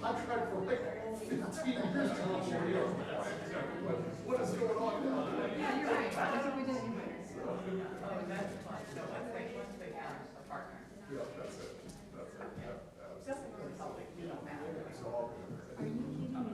I've tried for like 15 years to what is going on now? Yeah, you're right. That's what we did. Oh, that's fine. So let's say once they have a partner. Yeah, that's it. That's it. Yeah, Doesn't really help it, you don't matter. it's all good. Are you kidding me?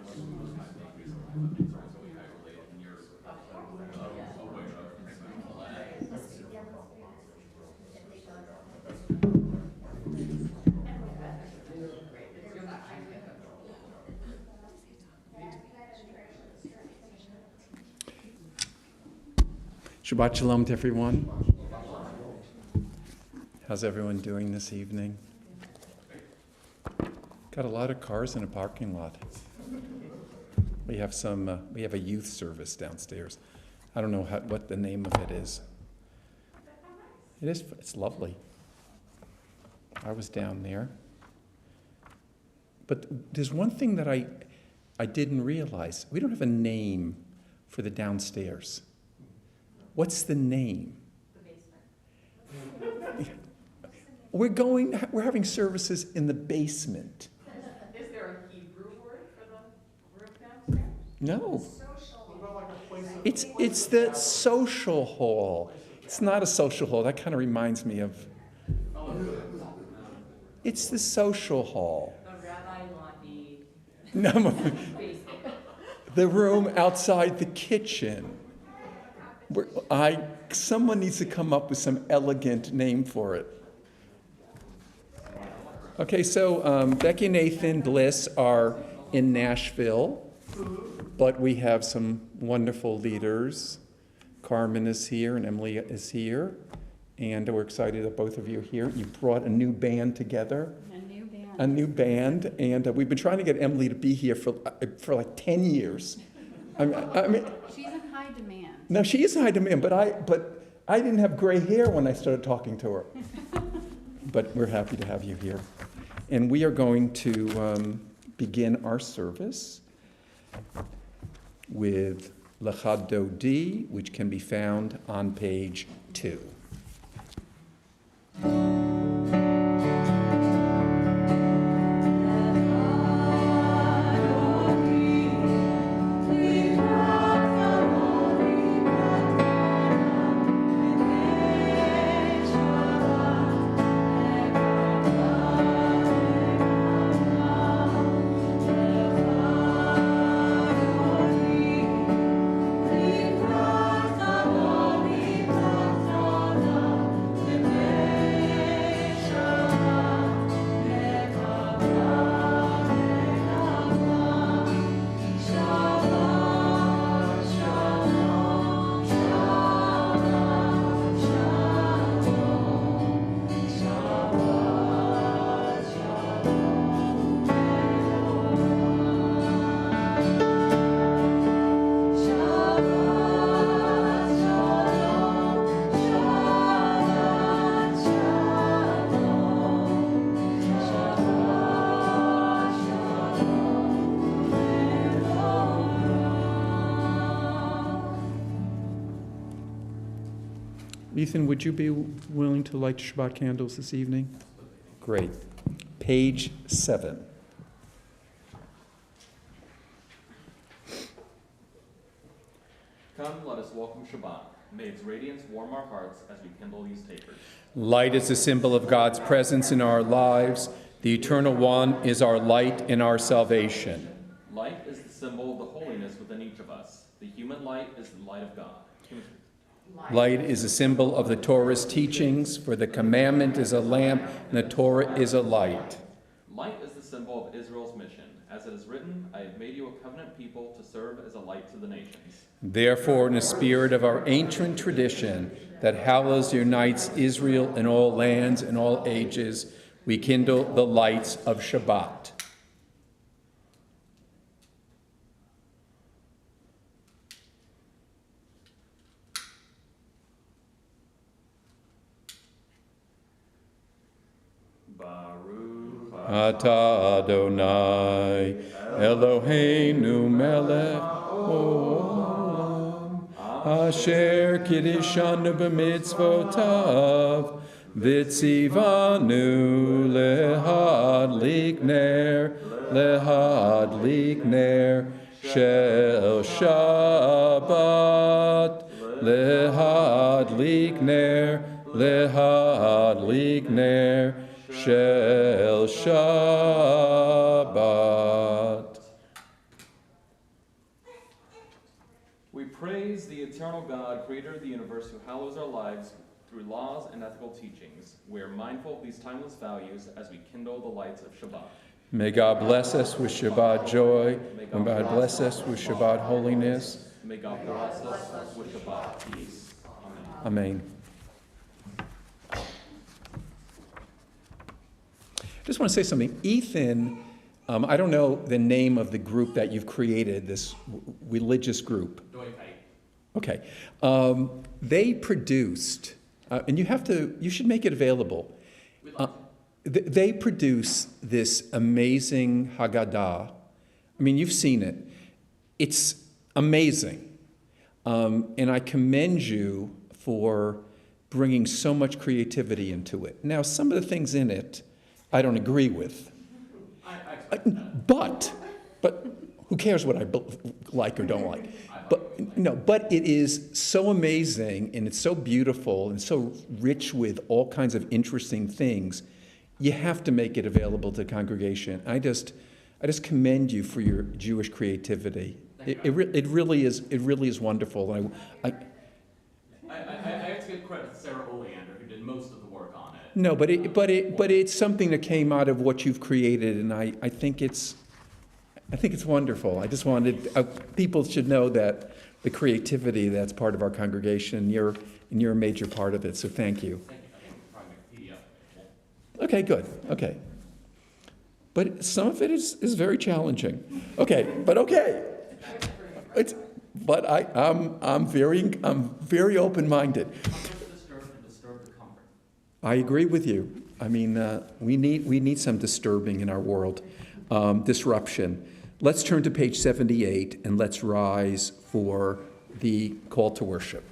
Shabbat Shalom to everyone. How's everyone doing this evening? Got a lot of cars in a parking lot. We have a youth service downstairs. I don't know what the name of it is. It's lovely. I was down there. But there's one thing that I didn't realize. We don't have a name for the downstairs. What's the name? The basement. We're having services in the basement. Is there a Hebrew word for the room downstairs? No. It's the social hall. It's not a social hall. That kind of reminds me of. It's the social hall. The Rabbi Londy No, basement. the room outside the kitchen. Someone needs to come up with some elegant name for it. Okay, so Becky and Nathan Bliss are in Nashville, but we have some wonderful leaders. Carmen is here and Emily is here, and we're excited that both of you are here. You brought a new band together. A new band, and we've been trying to get Emily to be here for like 10 years. I mean, She's in high demand. no, she is in high demand, but I didn't have gray hair when I started talking to her. But we're happy to have you here. And we are going to begin our service with Lechad Dodi, which can be found on page 2. Ethan, would you be willing to light Shabbat candles this evening? Great. Page 7. Come, let us welcome Shabbat. May its radiance warm our hearts as we kindle these tapers. Light is a symbol of God's presence in our lives. The Eternal One is our light and our salvation. Light is the symbol of the holiness within each of us. The human light is the light of God. Light is a symbol of the Torah's teachings, for the commandment is a lamp and the Torah is a light. Light is the symbol of Israel's mission. As it is written, I have made you a covenant people to serve as a light to the nations. Therefore, in the spirit of our ancient tradition that hallows unites Israel in all lands and all ages, we kindle the lights of Shabbat. Baruch Atah Adonai Eloheinu melech olam asher kiddushanu b'mitzvotav v'tzivanu lehadlik ner Lehadlik ner shel Shabbat. Lehadlik ner shel Shabbat. We praise the eternal God, creator of the universe, who hallows our lives through laws and ethical teachings. We are mindful of these timeless values as we kindle the lights of Shabbat. May God bless us with Shabbat joy. May God bless us with Shabbat holiness. May God bless us with Shabbat peace. Amen. Amen. I just want to say something. Ethan, I don't know the name of the group that you've created, this religious group. Okay. They produced, and you should make it available. They produce this amazing Haggadah. I mean, you've seen it. It's amazing. And I commend you for bringing so much creativity into it. Now, some of the things in it I don't agree with. But who cares what I like or don't like? But it is so amazing, and it's so beautiful and so rich with all kinds of interesting things. You have to make it available to the congregation. I just commend you for your Jewish creativity. It really is wonderful. I have to give credit to Sarah Oleander, who did most of the work on it. No, but it's something that came out of what you've created, and I think it's wonderful. I just wanted people should know that the creativity that's part of our congregation, you're a major part of it. So thank you. Thank you. I think we'll probably make a PDF. Okay, good. Okay, but some of it is very challenging. Okay, but okay. I'm very open-minded. Disturb the comfort. I agree with you. I mean, we need some disturbing in our world, disruption. Let's turn to page 78 and let's rise for the call to worship.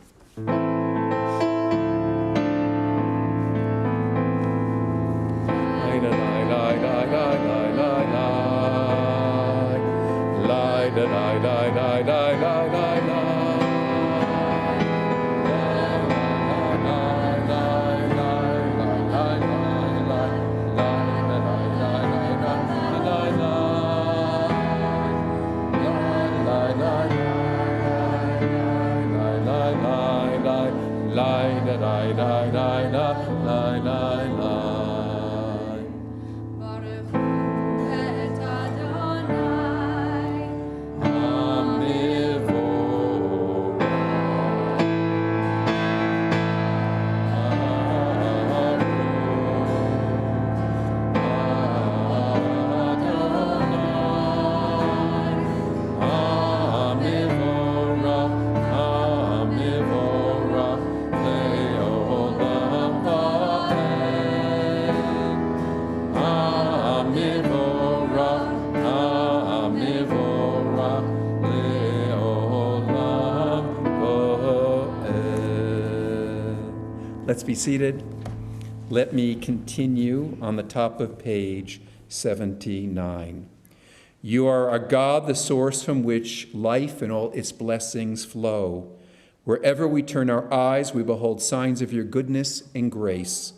Let's be seated. Let me continue on the top of page 79. You are our God, the source from which life and all its blessings flow. Wherever we turn our eyes, we behold signs of your goodness and grace.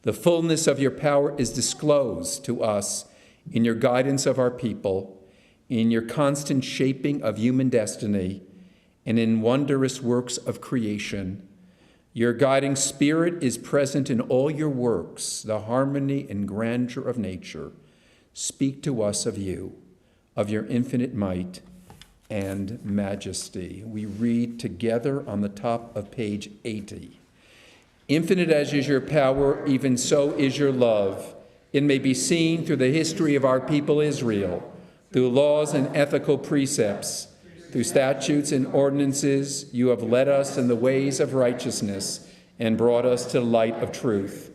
The fullness of your power is disclosed to us in your guidance of our people, in your constant shaping of human destiny, and in wondrous works of creation. Your guiding spirit is present in all your works, the harmony and grandeur of nature. Speak to us of you, of your infinite might and majesty. We read together on the top of page 80. Infinite as is your power, even so is your love. It may be seen through the history of our people Israel, through laws and ethical precepts, through statutes and ordinances. You have led us in the ways of righteousness and brought us to the light of truth.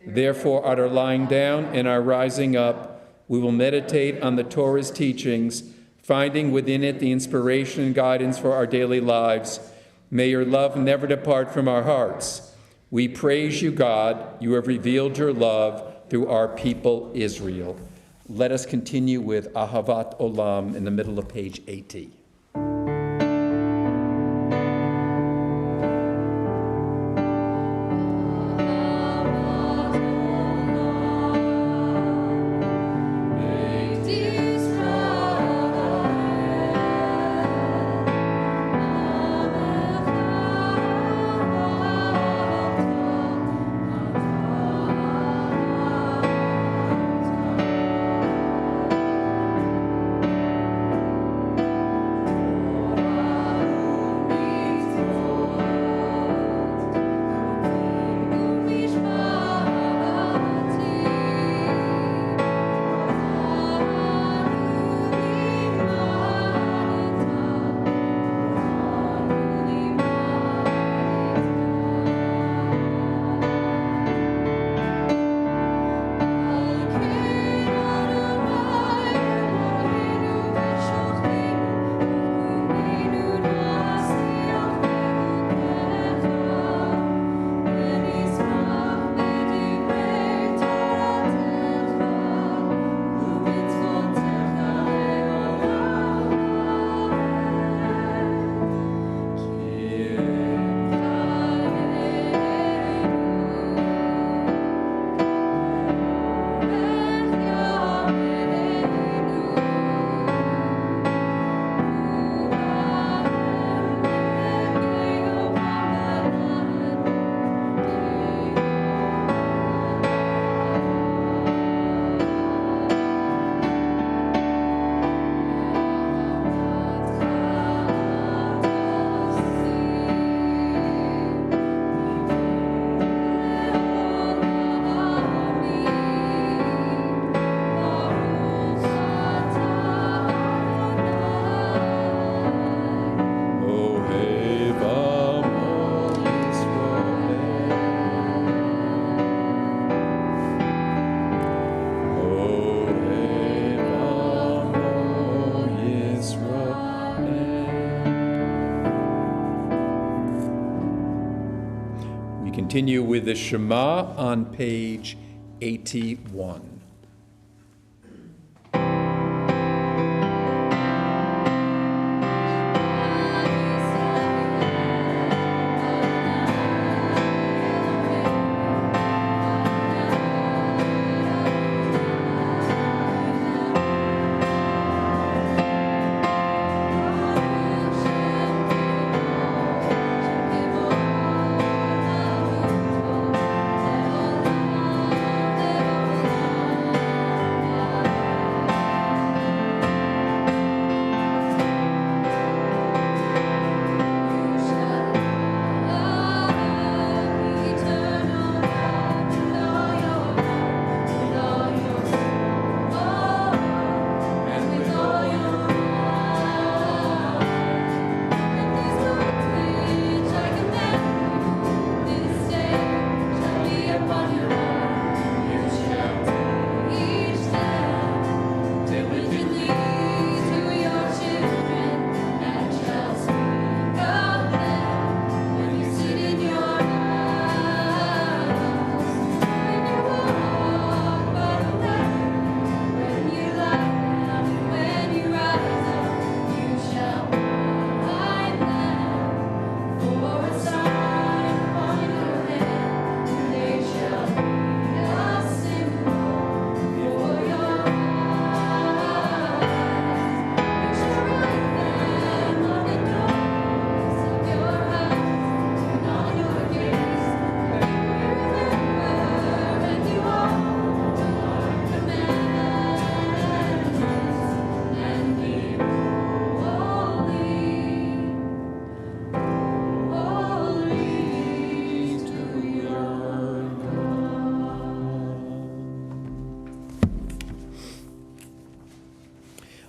Therefore, at our lying down and our rising up, we will meditate on the Torah's teachings, finding within it the inspiration and guidance for our daily lives. May your love never depart from our hearts. We praise you, God. You have revealed your love through our people Israel. Let us continue with Ahavat Olam in the middle of page 80. Continue with the Shema on page 81.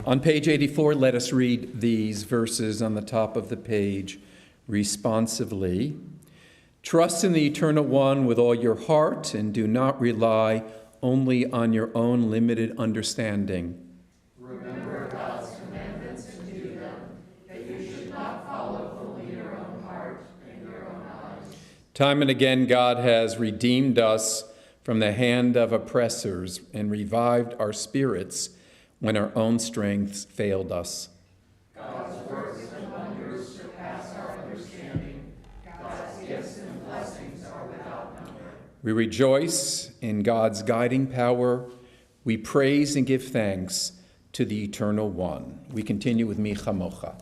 On page 84, let us read these verses on the top of the page responsively. Trust in the Eternal One with all your heart and do not rely only on your own limited understanding. Remember God's commandments and do them, that you should not follow only your own heart and your own eyes. Time and again, God has redeemed us from the hand of oppressors and revived our spirits when our own strength failed us. God's works and wonders surpass our understanding. God's gifts and blessings are without number. We rejoice in God's guiding power. We praise and give thanks to the Eternal One. We continue with Mi Chamocha.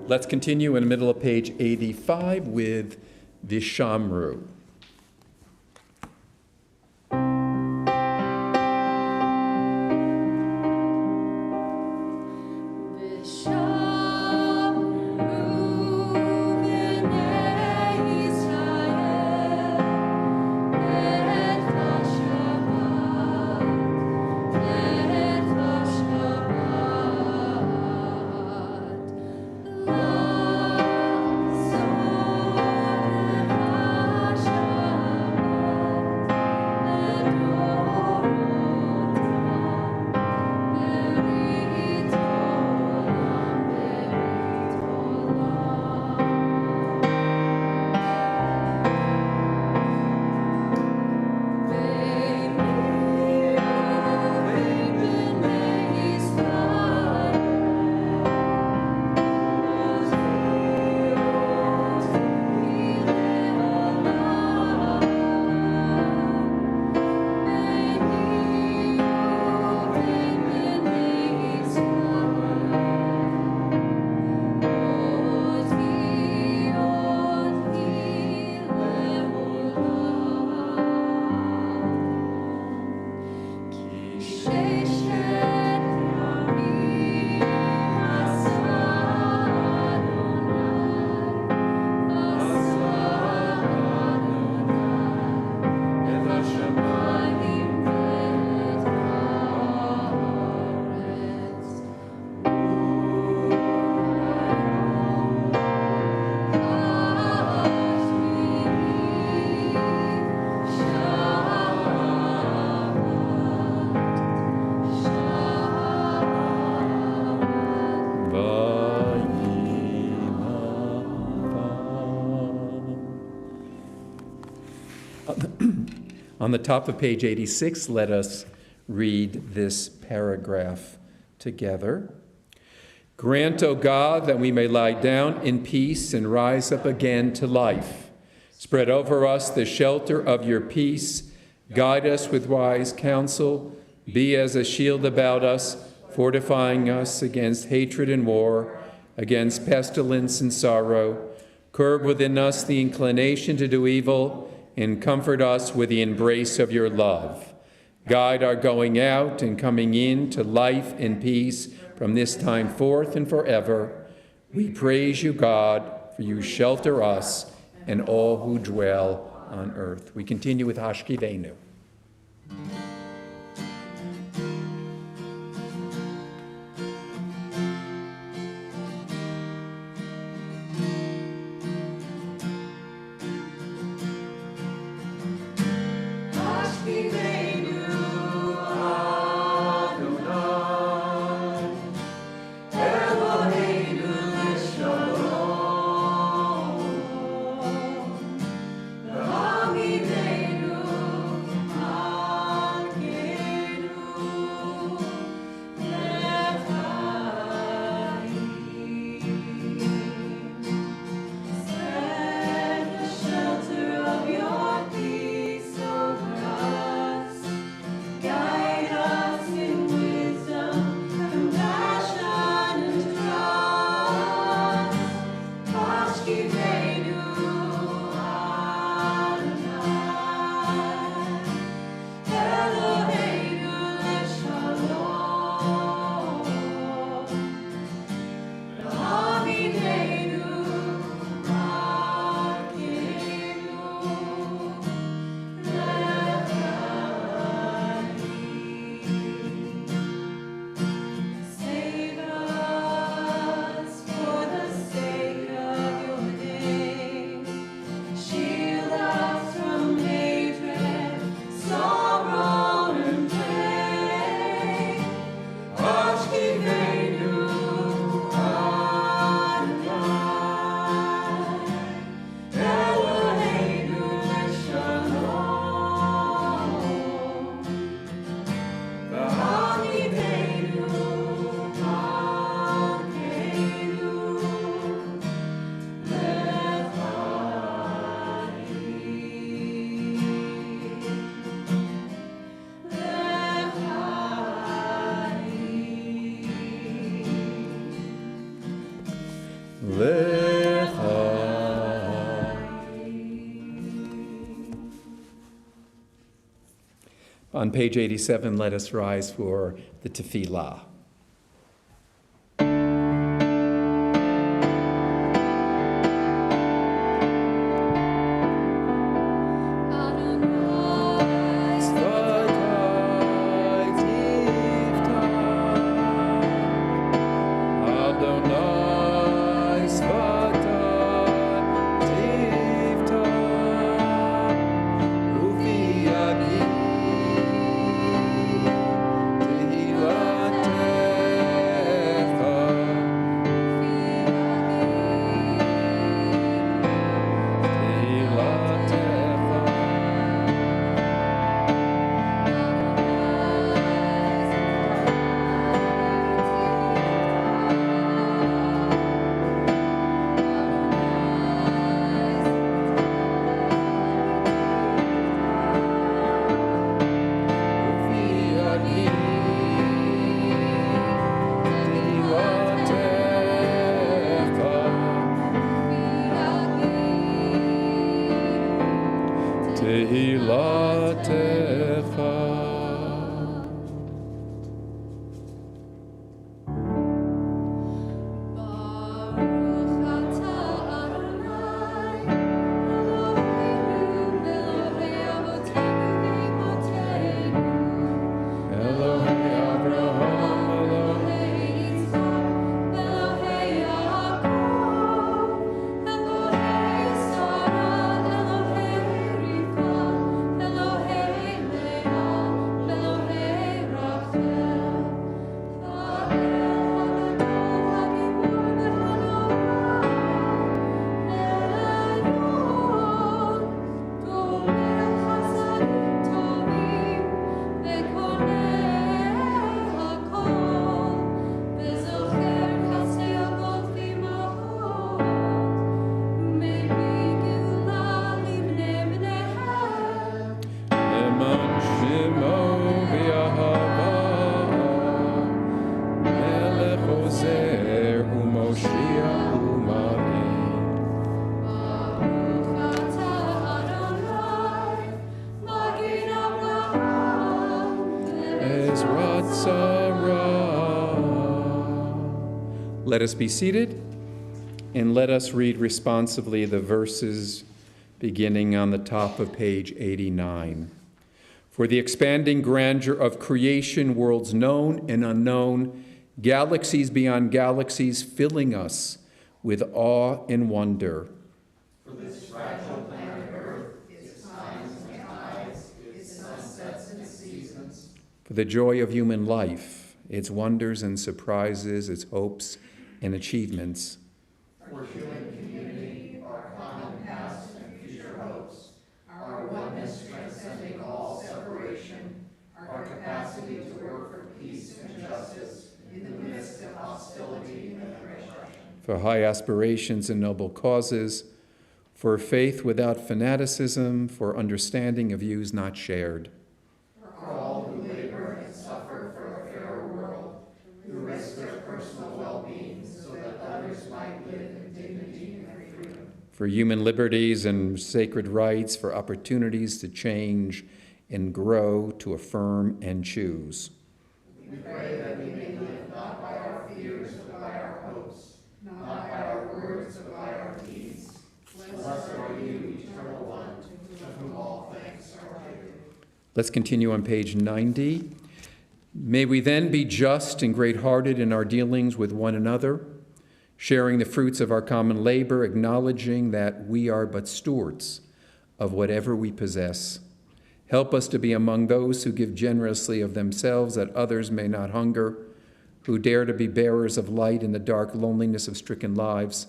Let's continue in the middle of page 85 with Vishamru. On the top of page 86, let us read this paragraph together. Grant, O God, that we may lie down in peace and rise up again to life. Spread over us the shelter of your peace. Guide us with wise counsel. Be as a shield about us, fortifying us against hatred and war, against pestilence and sorrow. Curb within us the inclination to do evil, and comfort us with the embrace of your love. Guide our going out and coming in to life and peace from this time forth and forever. We praise you, God, for you shelter us and all who dwell on earth. We continue with Hashkivenu. On page 87, let us rise for the tefillah. Let us be seated, and let us read responsively the verses beginning on the top of page 89. For the expanding grandeur of creation, worlds known and unknown, galaxies beyond galaxies filling us with awe and wonder. For this fragile planet Earth, its times and tides, its sunsets and seasons. For the joy of human life, its wonders and surprises, its hopes and achievements. For human community, our common past and future hopes, our oneness transcending all separation, our capacity to work for peace and justice in the midst of hostility and aggression. For high aspirations and noble causes, for faith without fanaticism, for understanding of views not shared. For all who labor and suffer for a fairer world, who risk their personal well-being so that others might live in dignity and freedom. For human liberties and sacred rights, for opportunities to change and grow, to affirm and choose. We pray that we may live not by our fears but by our hopes, not by our words but by our deeds. Blessed are you, eternal one, to whom all thanks are due. Let's continue on page 90. May we then be just and great-hearted in our dealings with one another, sharing the fruits of our common labor, acknowledging that we are but stewards of whatever we possess. Help us to be among those who give generously of themselves that others may not hunger, who dare to be bearers of light in the dark loneliness of stricken lives,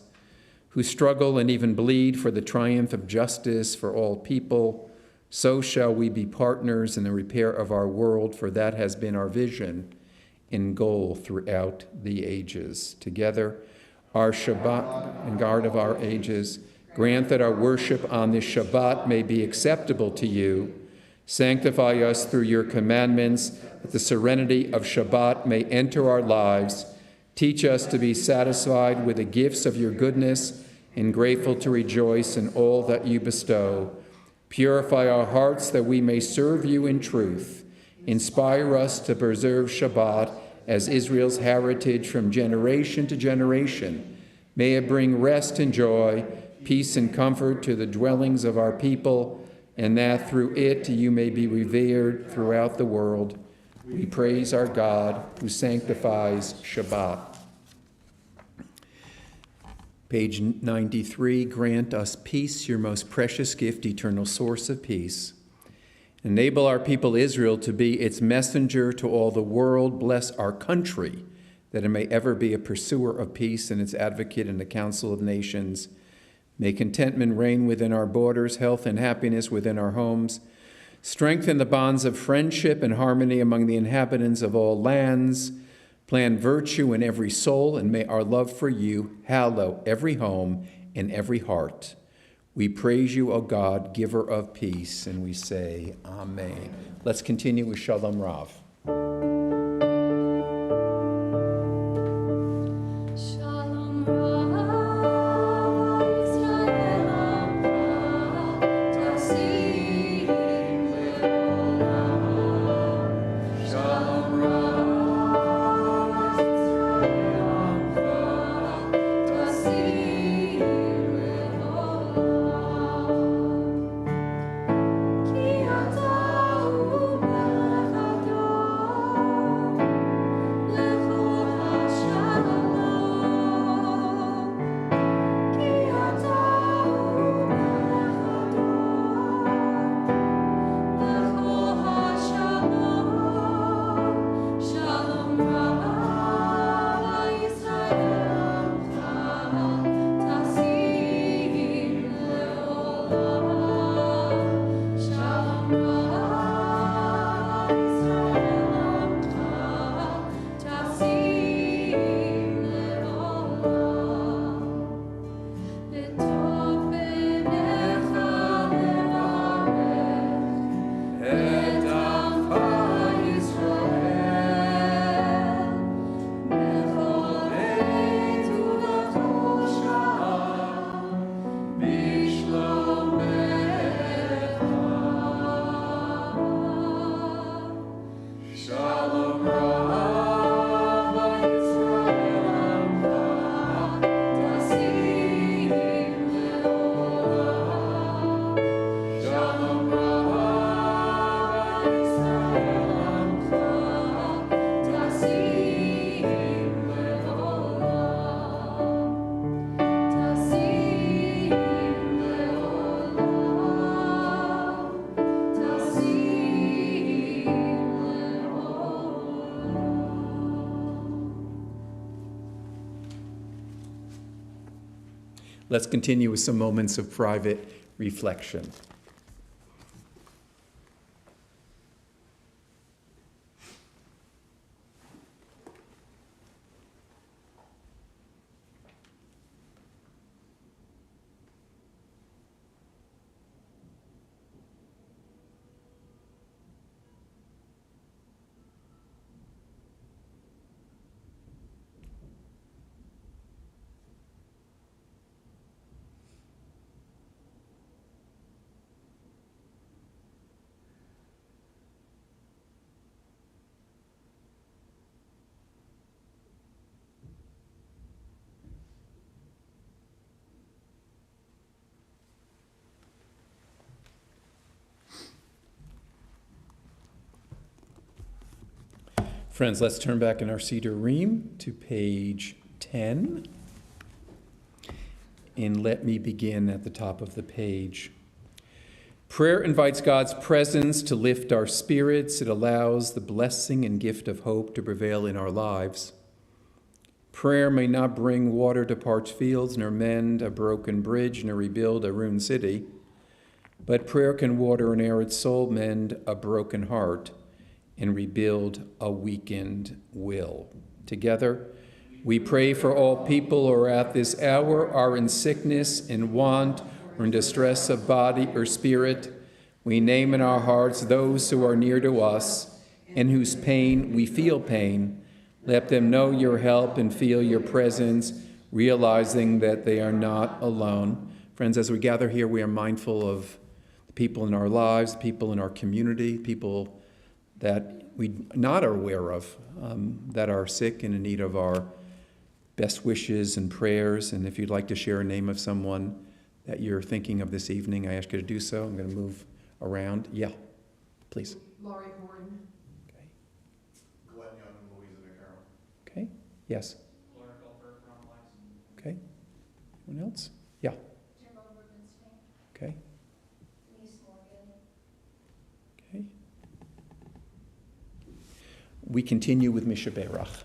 who struggle and even bleed for the triumph of justice for all people. So shall we be partners in the repair of our world, for that has been our vision and goal throughout the ages. Together, our Shabbat and guard of our ages, grant that our worship on this Shabbat may be acceptable to you. Sanctify us through your commandments, that the serenity of Shabbat may enter our lives. Teach us to be satisfied with the gifts of your goodness and grateful to rejoice in all that you bestow. Purify our hearts that we may serve you in truth. Inspire us to preserve Shabbat as Israel's heritage from generation to generation. May it bring rest and joy, peace and comfort to the dwellings of our people, and that through it you may be revered throughout the world. We praise our God who sanctifies Shabbat. Page 93, grant us peace, your most precious gift, eternal source of peace. Enable our people Israel to be its messenger to all the world. Bless our country, that it may ever be a pursuer of peace and its advocate in the council of nations. May contentment reign within our borders, health and happiness within our homes. Strengthen the bonds of friendship and harmony among the inhabitants of all lands. Plant virtue in every soul, and may our love for you hallow every home and every heart. We praise you, O God, giver of peace, and we say, Amen. Let's continue with Shalom Rav. Ki ata u'mechado Let's continue with some moments of private reflection. Friends, let's turn back in our Cedar Ream to page 10. And let me begin at the top of the page. Prayer invites God's presence to lift our spirits. It allows the blessing and gift of hope to prevail in our lives. Prayer may not bring water to parched fields, nor mend a broken bridge, nor rebuild a ruined city. But prayer can water an arid soul, mend a broken heart, and rebuild a weakened will. Together, we pray for all people who are at this hour, are in sickness, in want, or in distress of body or spirit. We name in our hearts those who are near to us, and whose pain we feel pain. Let them know your help and feel your presence, realizing that they are not alone. Friends, as we gather here, we are mindful of the people in our lives, people in our community, people that we not are aware of, that are sick and in need of our best wishes and prayers. And if you'd like to share a name of someone that you're thinking of this evening, I ask you to do so. I'm going to move around. Yeah, please. Laurie Horn. Okay. Glenn Young and Louisa McCarroll. Okay. Yes. Okay. Anyone else? Yeah. Okay. Okay. We continue with Misha Berach.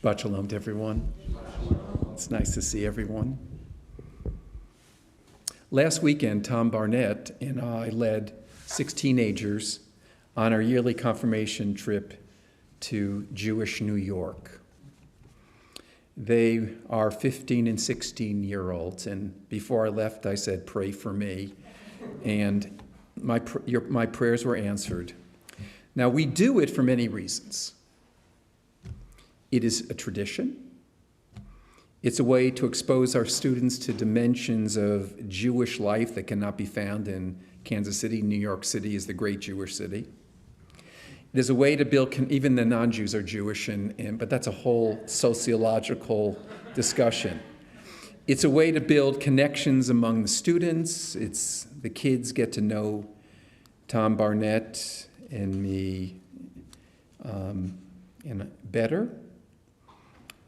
Shabbat shalom to everyone. It's nice to see everyone. Last weekend, Tom Barnett and I led 6 teenagers on our yearly confirmation trip to Jewish New York. They are 15 and 16-year-olds, and before I left, I said, pray for me, and my prayers were answered. Now, we do it for many reasons. It is a tradition. It's a way to expose our students to dimensions of Jewish life that cannot be found in Kansas City. New York City is the great Jewish city. It is a way to build, even the non-Jews are Jewish, but that's a whole sociological discussion. It's a way to build connections among the students. The kids get to know Tom Barnett and me better.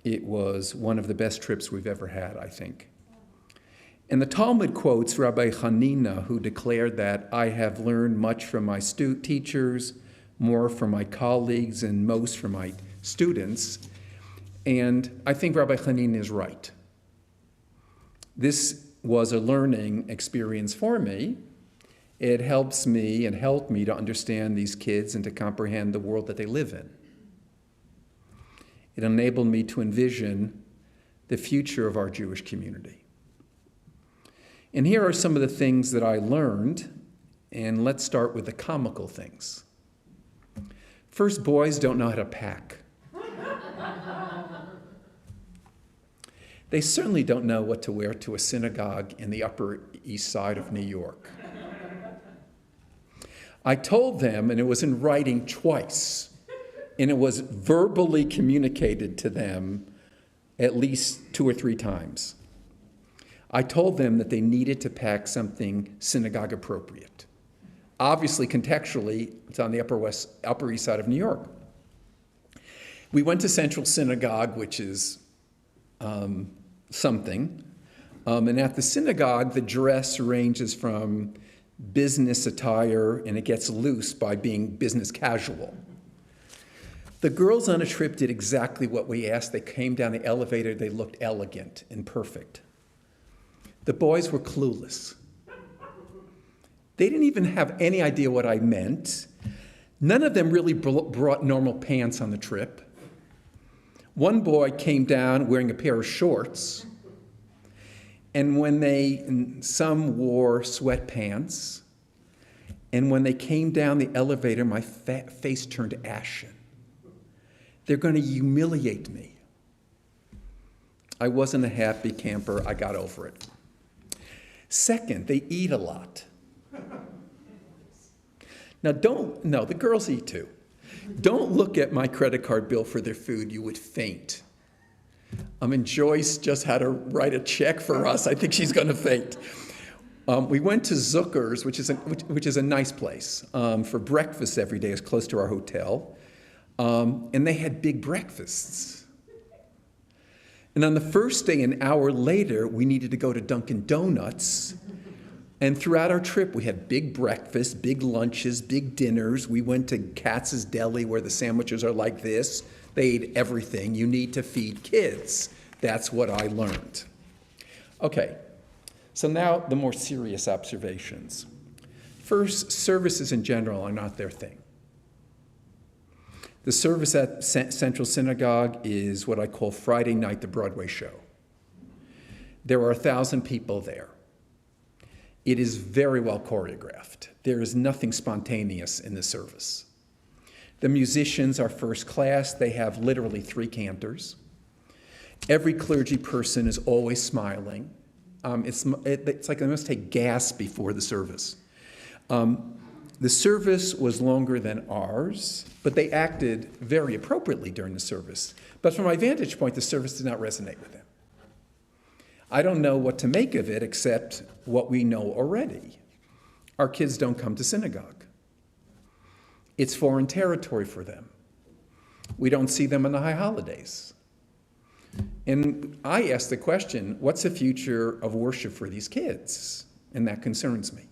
It was one of the best trips we've ever had, I think. And the Talmud quotes Rabbi Hanina, who declared that I have learned much from my teachers, more from my colleagues, and most from my students. And I think Rabbi Hanina is right. This was a learning experience for me. It helps me and helped me to understand these kids and to comprehend the world that they live in. It enabled me to envision the future of our Jewish community. And here are some of the things that I learned, and let's start with the comical things. First, boys don't know how to pack. They certainly don't know what to wear to a synagogue in the Upper East Side of New York. I told them, and it was in writing twice, and it was verbally communicated to them at least 2 or 3 times. I told them that they needed to pack something synagogue appropriate. Obviously, contextually, it's on the Upper East Side of New York. We went to Central Synagogue, which is something. And at the synagogue, the dress ranges from business attire, and it gets loose by being business casual. The girls on a trip did exactly what we asked. They came down the elevator. They looked elegant and perfect. The boys were clueless. They didn't even have any idea what I meant. None of them really brought normal pants on the trip. One boy came down wearing a pair of shorts, and some wore sweatpants, and when they came down the elevator, my face turned ashen. They're going to humiliate me. I wasn't a happy camper. I got over it. Second, they eat a lot. Now the girls eat too. Don't look at my credit card bill for their food. You would faint. Joyce just had to write a check for us. I think she's going to faint. We went to Zucker's, which is a nice place, for breakfast every day. It's close to our hotel. And they had big breakfasts. And on the first day, an hour later, we needed to go to Dunkin' Donuts. And throughout our trip, we had big breakfasts, big lunches, big dinners. We went to Katz's Deli, where the sandwiches are like this. They ate everything. You need to feed kids. That's what I learned. Okay, so now the more serious observations. First, services in general are not their thing. The service at Central Synagogue is what I call Friday night, the Broadway show. There are 1,000 people there. It is very well choreographed. There is nothing spontaneous in the service. The musicians are first class. They have literally 3 cantors. Every clergy person is always smiling. It's like they must take gas before the service. The service was longer than ours, but they acted very appropriately during the service. But from my vantage point, the service did not resonate with them. I don't know what to make of it except what we know already. Our kids don't come to synagogue. It's foreign territory for them. We don't see them on the high holidays. And I asked the question, what's the future of worship for these kids? And that concerns me.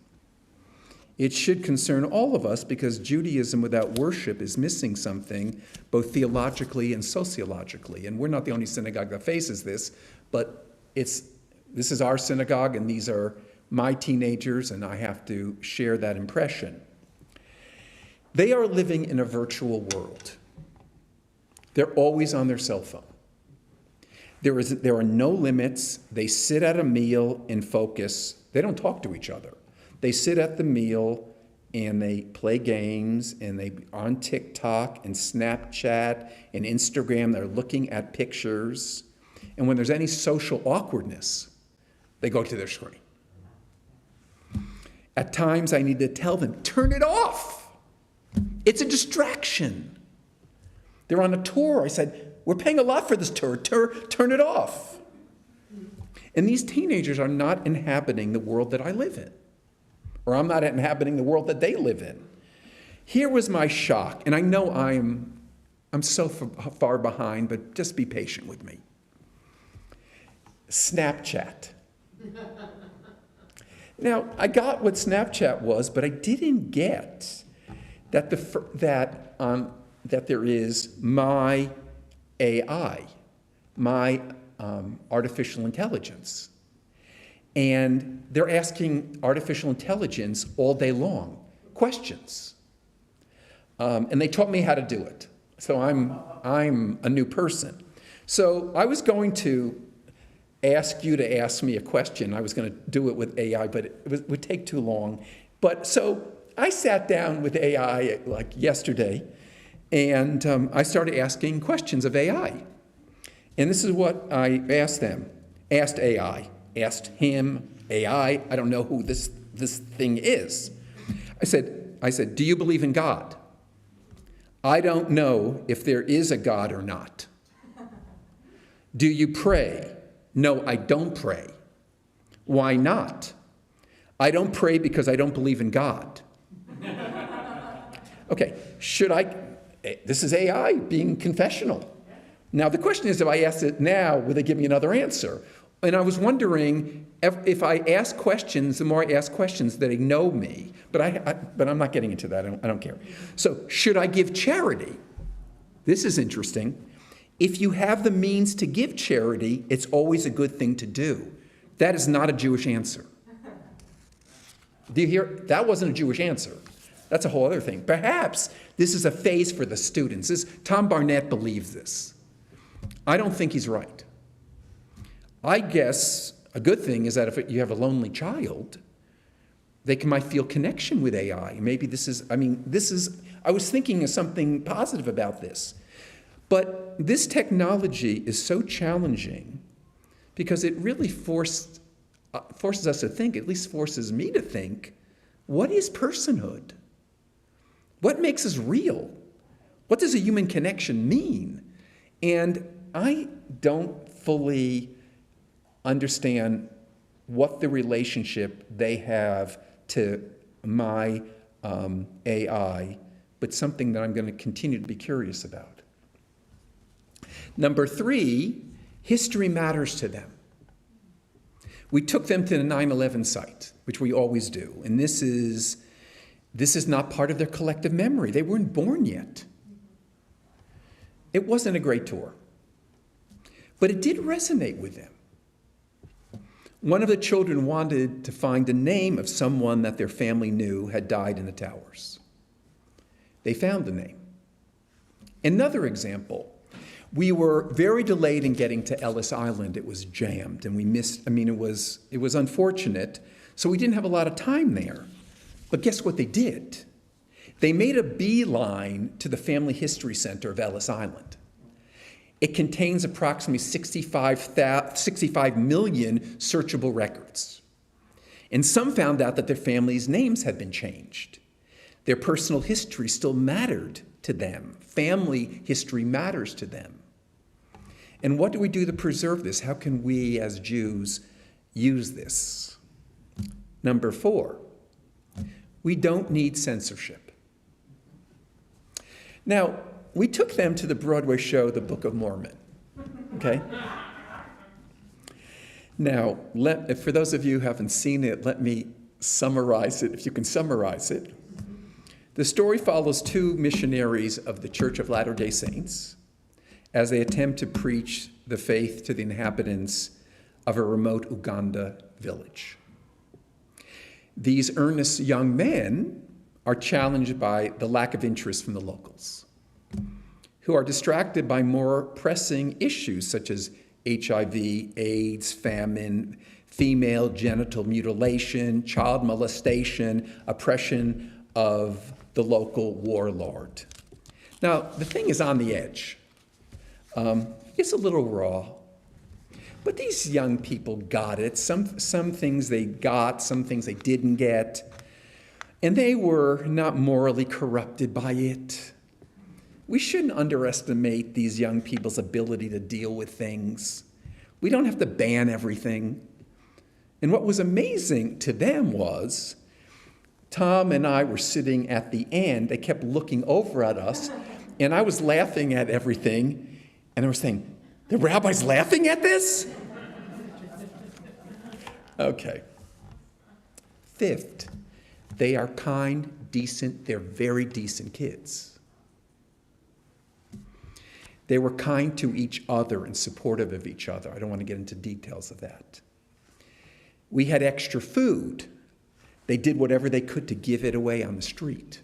It should concern all of us because Judaism without worship is missing something, both theologically and sociologically. And we're not the only synagogue that faces this, but this is our synagogue, and these are my teenagers, and I have to share that impression. They are living in a virtual world. They're always on their cell phone. There are no limits. They sit at a meal and focus. They don't talk to each other. They sit at the meal and they play games, and they on TikTok and Snapchat and Instagram. They're looking at pictures. And when there's any social awkwardness, they go to their screen. At times I need to tell them, turn it off. It's a distraction. They're on a tour. I said, we're paying a lot for this tour. Turn it off. And these teenagers are not inhabiting the world that I live in. Or I'm not inhabiting the world that they live in. Here was my shock, and I know I'm so far behind, but just be patient with me. Snapchat. Now, I got what Snapchat was, but I didn't get that there is my AI, my artificial intelligence. And they're asking artificial intelligence all day long questions. And they taught me how to do it. So I'm a new person. So I was going to ask you to ask me a question. I was going to do it with AI, but it would take too long. But so I sat down with AI like yesterday, and I started asking questions of AI. And this is what I asked them. Asked AI. Asked him, AI, I don't know who this thing is. I said, do you believe in God? I don't know if there is a God or not. Do you pray? No, I don't pray. Why not? I don't pray because I don't believe in God. Okay, this is AI being confessional. Now the question is, if I ask it now, will they give me another answer? And I was wondering if I ask questions, the more I ask questions, that they know me. But I'm not getting into that. I don't care. So should I give charity? This is interesting. If you have the means to give charity, it's always a good thing to do. That is not a Jewish answer. Do you hear? That wasn't a Jewish answer. That's a whole other thing. Perhaps this is a phase for the students. Tom Barnett believes this. I don't think he's right. I guess a good thing is that if you have a lonely child, they might feel connection with AI. Maybe I was thinking of something positive about this. But this technology is so challenging because it really forces us to think, at least forces me to think, what is personhood? What makes us real? What does a human connection mean? And I don't fully understand what the relationship they have to my AI, but something that I'm going to continue to be curious about. Number 3, history matters to them. We took them to the 9/11 site, which we always do, and this is not part of their collective memory. They weren't born yet. It wasn't a great tour, but it did resonate with them. One of the children wanted to find the name of someone that their family knew had died in the towers. They found the name. Another example, we were very delayed in getting to Ellis Island. It was jammed, and we missed, it was unfortunate, so we didn't have a lot of time there. But guess what they did? They made a beeline to the Family History Center of Ellis Island. It contains approximately 65 million searchable records. And some found out that their families' names had been changed. Their personal history still mattered to them. Family history matters to them. And what do we do to preserve this? How can we as Jews use this? Number 4, we don't need censorship. Now, we took them to the Broadway show, The Book of Mormon, okay? Now, for those of you who haven't seen it, let me summarize it, if you can summarize it. The story follows two missionaries of the Church of Latter-day Saints as they attempt to preach the faith to the inhabitants of a remote Uganda village. These earnest young men are challenged by the lack of interest from the locals, who are distracted by more pressing issues such as HIV, AIDS, famine, female genital mutilation, child molestation, oppression of the local warlord. Now, the thing is on the edge. It's a little raw. But these young people got it. Some things they got, some things they didn't get. And they were not morally corrupted by it. We shouldn't underestimate these young people's ability to deal with things. We don't have to ban everything. And what was amazing to them was Tom and I were sitting at the end. They kept looking over at us, and I was laughing at everything. And I was saying, the rabbi's laughing at this? Okay. Fifth, they are kind, decent, they're very decent kids. They were kind to each other and supportive of each other. I don't want to get into details of that. We had extra food. They did whatever they could to give it away on the street.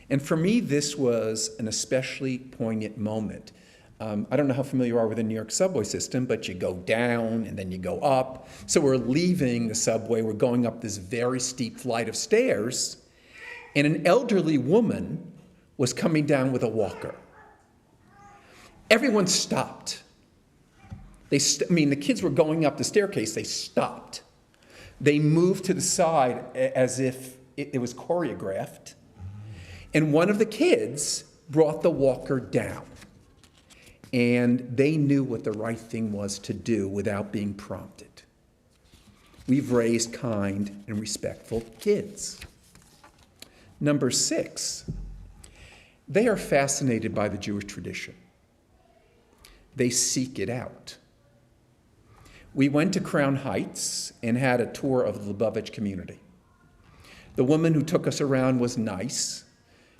And for me, this was an especially poignant moment. I don't know how familiar you are with the New York subway system, but you go down and then you go up. So we're leaving the subway, we're going up this very steep flight of stairs, and an elderly woman was coming down with a walker. Everyone stopped. The kids were going up the staircase, they stopped. They moved to the side as if it was choreographed. And one of the kids brought the walker down. And they knew what the right thing was to do without being prompted. We've raised kind and respectful kids. Number 6, they are fascinated by the Jewish tradition. They seek it out. We went to Crown Heights and had a tour of the Lubavitch community. The woman who took us around was nice.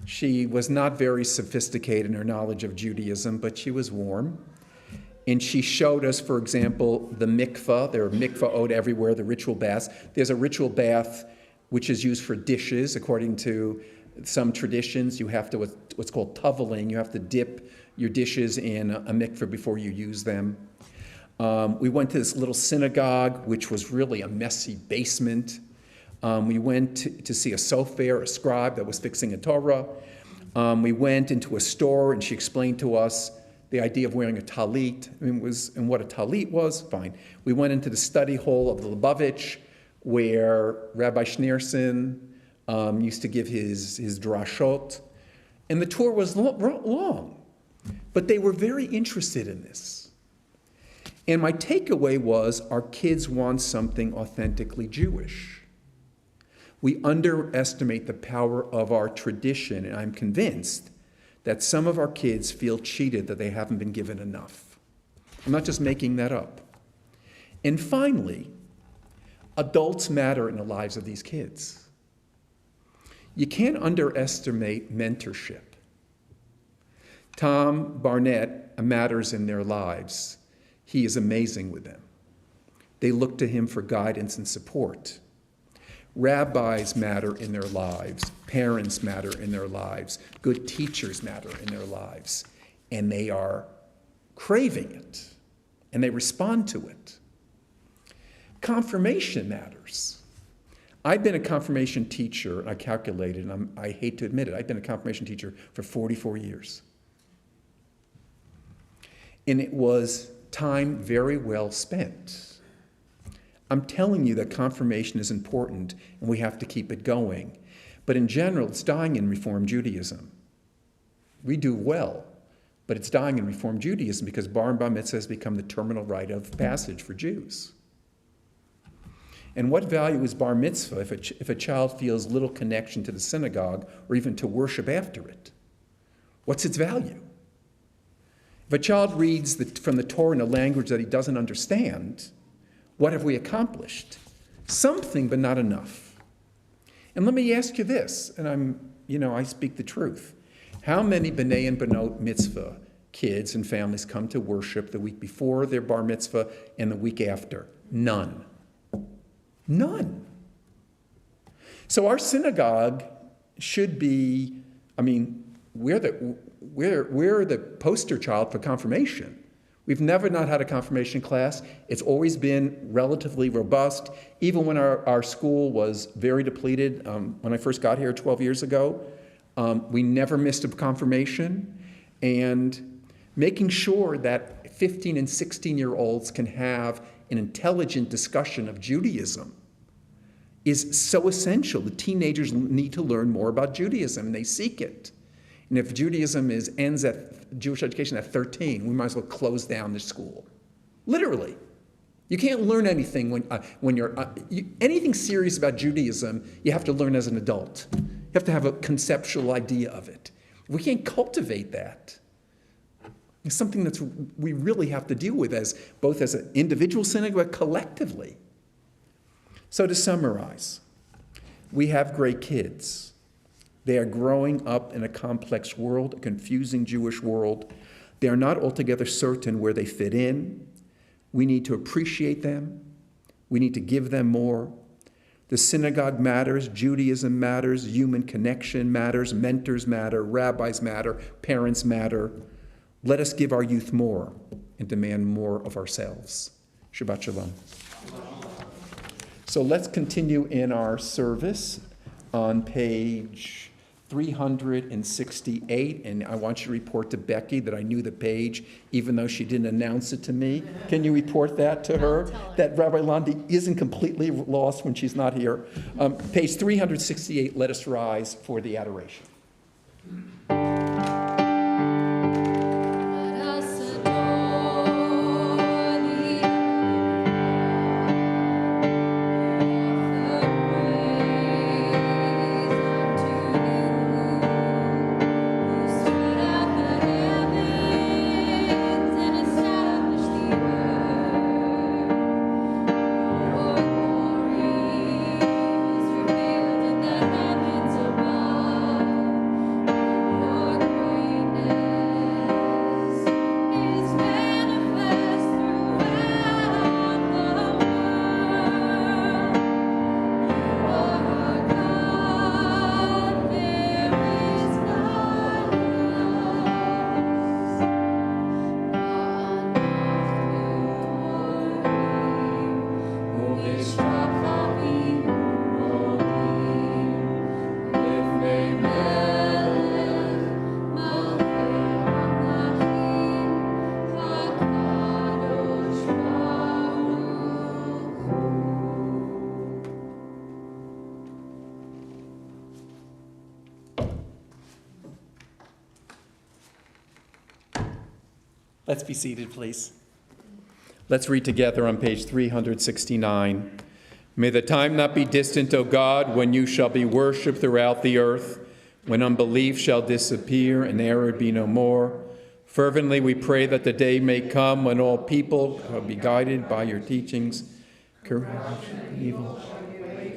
She was not very sophisticated in her knowledge of Judaism, but she was warm. And she showed us, for example, the mikvah. There are mikvahot everywhere, the ritual baths. There's a ritual bath which is used for dishes. According to some traditions, you have to, what's called toveling, you have to dip your dishes in a mikvah before you use them. We went to this little synagogue, which was really a messy basement. We went to see a sofer, a scribe that was fixing a Torah. We went into a store, and she explained to us the idea of wearing a talit, and what a talit was. Fine. We went into the study hall of the Lubavitch, where Rabbi Schneerson used to give his drashot. And the tour was long, but they were very interested in this. And my takeaway was our kids want something authentically Jewish. We underestimate the power of our tradition, and I'm convinced that some of our kids feel cheated that they haven't been given enough. I'm not just making that up. And finally, adults matter in the lives of these kids. You can't underestimate mentorship. Tom Barnett matters in their lives. He is amazing with them. They look to him for guidance and support. Rabbis matter in their lives. Parents matter in their lives. Good teachers matter in their lives. And they are craving it. And they respond to it. Confirmation matters. I've been a confirmation teacher, I calculated, and I hate to admit it, I've been a confirmation teacher for 44 years. And it was time very well spent. I'm telling you that confirmation is important and we have to keep it going. But in general, it's dying in Reform Judaism. We do well, but it's dying in Reform Judaism because bar and bar mitzvah has become the terminal rite of passage for Jews. And what value is bar mitzvah if a child feels little connection to the synagogue or even to worship after it? What's its value? If a child reads from the Torah in a language that he doesn't understand, what have we accomplished? Something, but not enough. And let me ask you this, and I speak the truth. How many B'nai and B'not mitzvah kids and families come to worship the week before their bar mitzvah and the week after? None. None. So our synagogue should be, we're the poster child for confirmation. We've never not had a confirmation class. It's always been relatively robust. Even when our school was very depleted, when I first got here 12 years ago, we never missed a confirmation. And making sure that 15 and 16-year-olds can have an intelligent discussion of Judaism is so essential. The teenagers need to learn more about Judaism, and they seek it. And if Judaism ends at Jewish education at 13, we might as well close down the school. Literally. You can't learn anything when you're anything serious about Judaism. You have to learn as an adult. You have to have a conceptual idea of it. We can't cultivate that. It's something that we really have to deal with both as an individual synagogue, collectively. So to summarize, we have great kids. They are growing up in a complex world, a confusing Jewish world. They are not altogether certain where they fit in. We need to appreciate them. We need to give them more. The synagogue matters, Judaism matters, human connection matters, mentors matter, rabbis matter, parents matter. Let us give our youth more and demand more of ourselves. Shabbat shalom. So let's continue in our service on page 368, and I want you to report to Becky that I knew the page, even though she didn't announce it to me. Can you report that to her? Tell her. That Rabbi Londy isn't completely lost when she's not here. Page 368, let us rise for the adoration. Let us adore thee. Offer praise unto you, who stood at the heavens and established the earth. Your glory is revealed in the heavens above. Your greatness is manifest throughout the world. You are God, there is none else. Let's be seated, please. Let's read together on page 369. May the time not be distant, O God, when you shall be worshipped throughout the earth, when unbelief shall disappear and error be no more. Fervently we pray that the day may come when all people shall be guided by your teachings, courage and evil,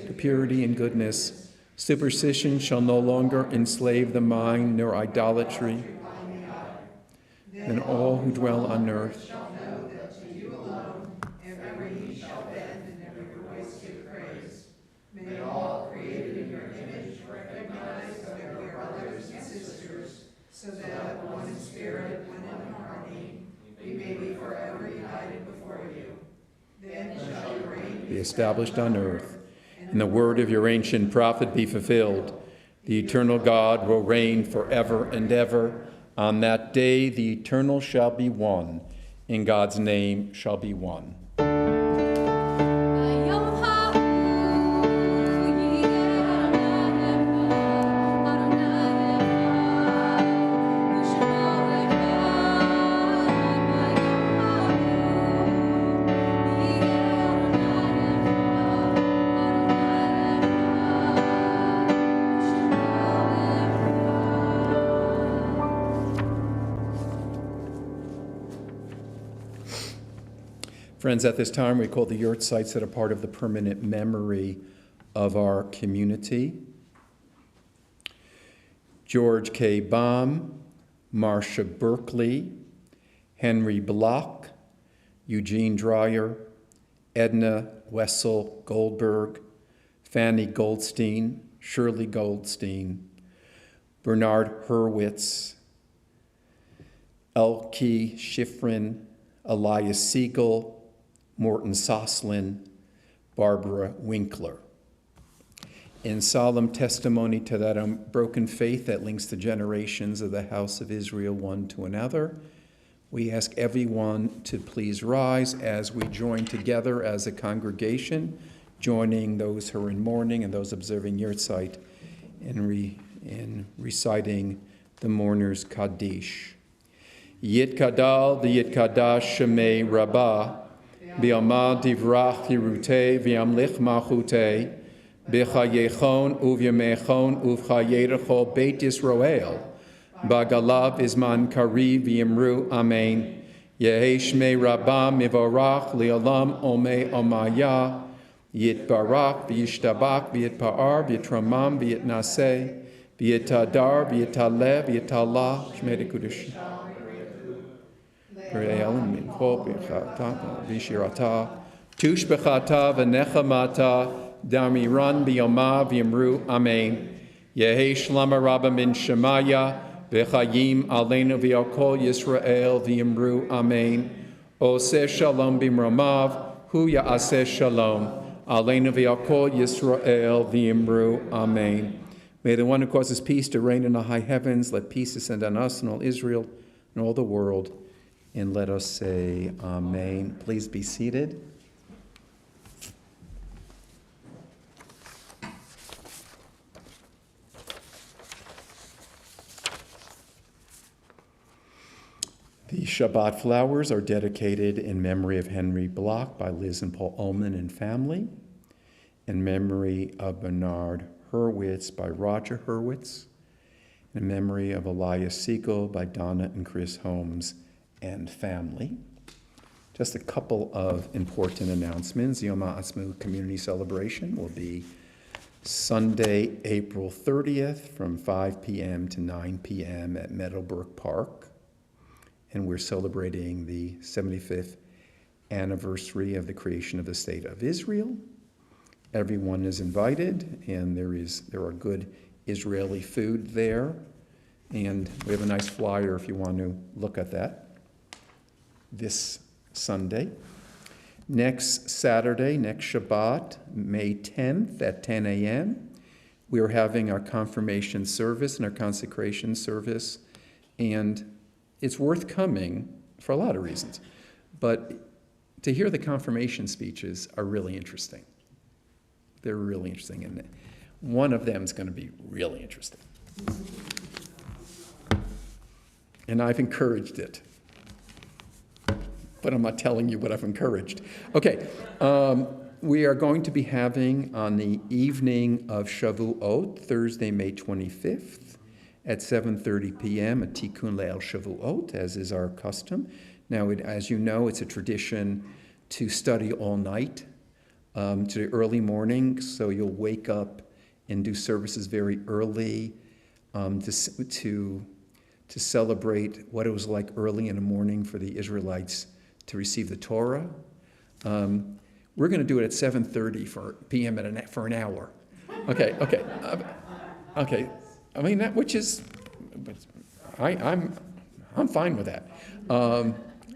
to purity and goodness. Superstition shall no longer enslave the mind, nor idolatry. Then all who dwell on earth Shall know that to you alone every knee shall bend and every voice give praise. May all created in your image recognize that we are brothers and sisters, so that one in spirit, one in harmony, we may be forever united before you. Then shall your reign be established on earth, and the word of your ancient prophet be fulfilled. The eternal God will reign forever and ever. On that day, the eternal shall be one, and God's name shall be one. Friends, at this time, we call the yurt sites that are part of the permanent memory of our community. George K. Baum, Marcia Berkeley, Henry Block, Eugene Dreyer, Edna Wessel Goldberg, Fanny Goldstein, Shirley Goldstein, Bernard Hurwitz, Elke Schifrin, Elias Siegel, Morton Soslin, Barbara Winkler. In solemn testimony to that unbroken faith that links the generations of the house of Israel one to another, we ask everyone to please rise as we join together as a congregation, joining those who are in mourning and those observing yurtzeit in reciting the mourner's Kaddish. Yitkadal v'yitkadash shemei Rabbah, v'yamad divrach yirutei v'yamlich malchutei, b'chayechon uvyamechon uvchayerecho beit Yisrael, b'galav izman kari v'yimru amen. Yehi shmei Rabbah mivorach li'olam omei omaya, yitbarak v'yishtabak v'yitpa'ar v'yitramam v'yitnaseh, v'yitadar v'yitaleh v'yitalah shmei dekudush. Tush b'chata v'nechamata damiran b'yoma v'yimru amen. Yehi shlama rabba min shemaya v'chayim aleinu v'yakol Yisrael v'yimru amen. Oseh shalom b'mromav hu ya'aseh shalom aleinu v'yakol Yisrael v'yimru amen. May the one who causes peace to reign in the high heavens, let peace descend on us and all Israel and all the world. And let us say amen. Please be seated. The Shabbat flowers are dedicated in memory of Henry Block by Liz and Paul Ullman and family, in memory of Bernard Hurwitz by Roger Hurwitz, in memory of Elias Siegel by Donna and Chris Holmes and family. Just a couple of important announcements. The Yom HaAtzmaut Community Celebration will be Sunday, April 30th from 5 p.m. to 9 p.m. at Meadowbrook Park. And we're celebrating the 75th anniversary of the creation of the State of Israel. Everyone is invited, and there are good Israeli food there. And we have a nice flyer if you want to look at that. This Sunday. Next Saturday, next Shabbat, May 10th at 10 a.m., we are having our confirmation service and our consecration service, and it's worth coming for a lot of reasons. But to hear the confirmation speeches are really interesting. They're really interesting, and one of them is going to be really interesting. And I've encouraged it. But I'm not telling you what I've encouraged. Okay, we are going to be having on the evening of Shavuot, Thursday, May 25th, at 7:30 p.m., a Tikkun Le'el Shavuot, as is our custom. Now, as you know, it's a tradition to study all night, to the early morning, so you'll wake up and do services very early to celebrate what it was like early in the morning for the Israelites to receive the Torah. We're going to do it at 7:30 p.m. for an hour. Okay. Okay. I mean, that, which is, I'm fine with that.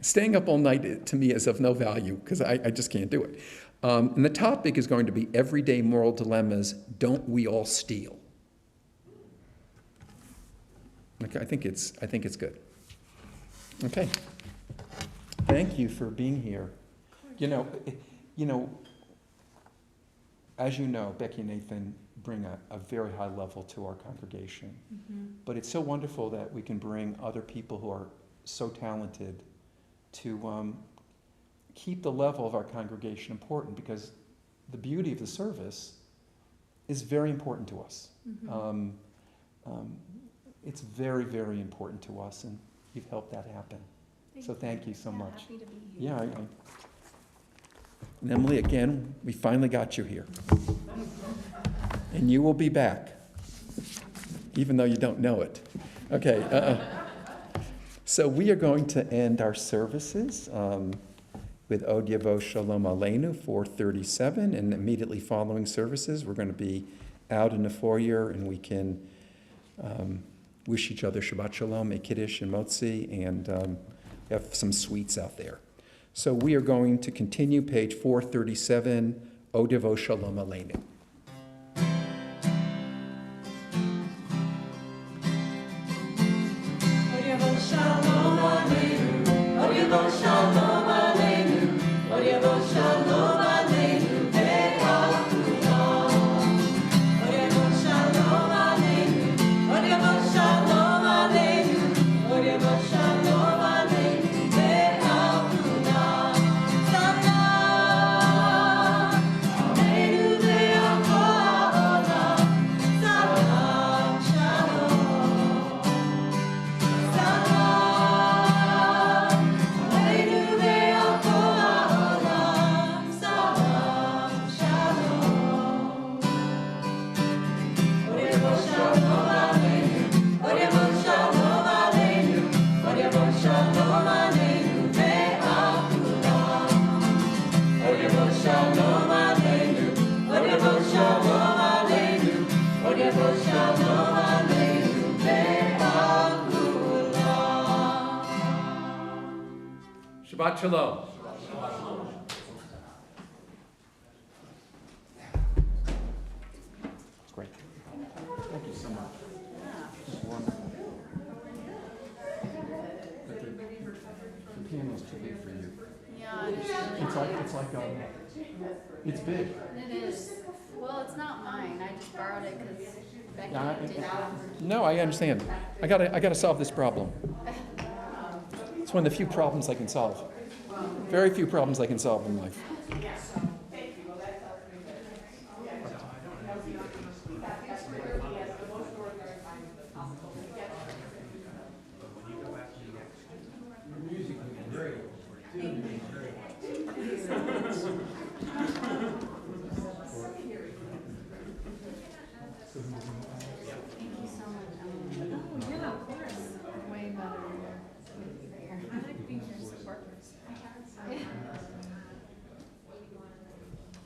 Staying up all night to me is of no value because I just can't do it. And the topic is going to be everyday moral dilemmas. Don't we all steal? Okay, I think it's good. Okay. Thank you for being here. You know, as you know, Becky and Nathan bring a very high level to our congregation. Mm-hmm. But it's so wonderful that we can bring other people who are so talented to keep the level of our congregation important, because the beauty of the service is very important to us. Mm-hmm. It's very, very important to us, and you've helped that happen. So thank you so much. Happy to be here. Yeah, And Emily, again, we finally got you here. And you will be back, even though you don't know it. Okay. So we are going to end our services with Od Yavo Shalom Aleinu, 4:37, and immediately following services, we're going to be out in the foyer, and we can wish each other Shabbat Shalom, a Kiddush and Motzi, and have some sweets out there. So we are going to continue page 437, Od Yavo Shalom Aleinu. Shabbat Shalom. Great. Thank you so much. It's wonderful. The piano's too big for you. Yeah, it is. It's big. It is. Well, it's not mine. I just borrowed it because Becky Yeah, did. No, I understand. I gotta solve this problem. It's one of the few problems I can solve. Very few problems I can solve in life. Thank you so much, Ellen. Oh, yeah, of course. Way better. I like being your supporters.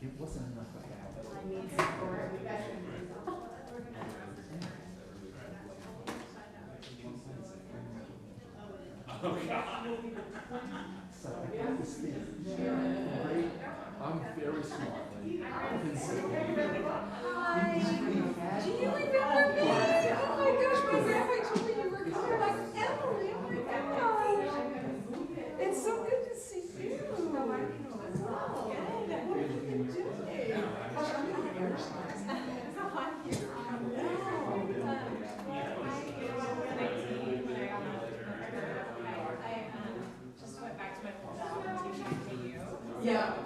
It wasn't enough of that. I need support. So I got this thing. Great. I'm very smart. Hi. Do you remember me? Oh my gosh, my grandma told me you were coming. I'm like, Emily, oh my gosh. It's so good to see you. No, I didn't know as well. Good. What have you been doing? How are you? Yeah.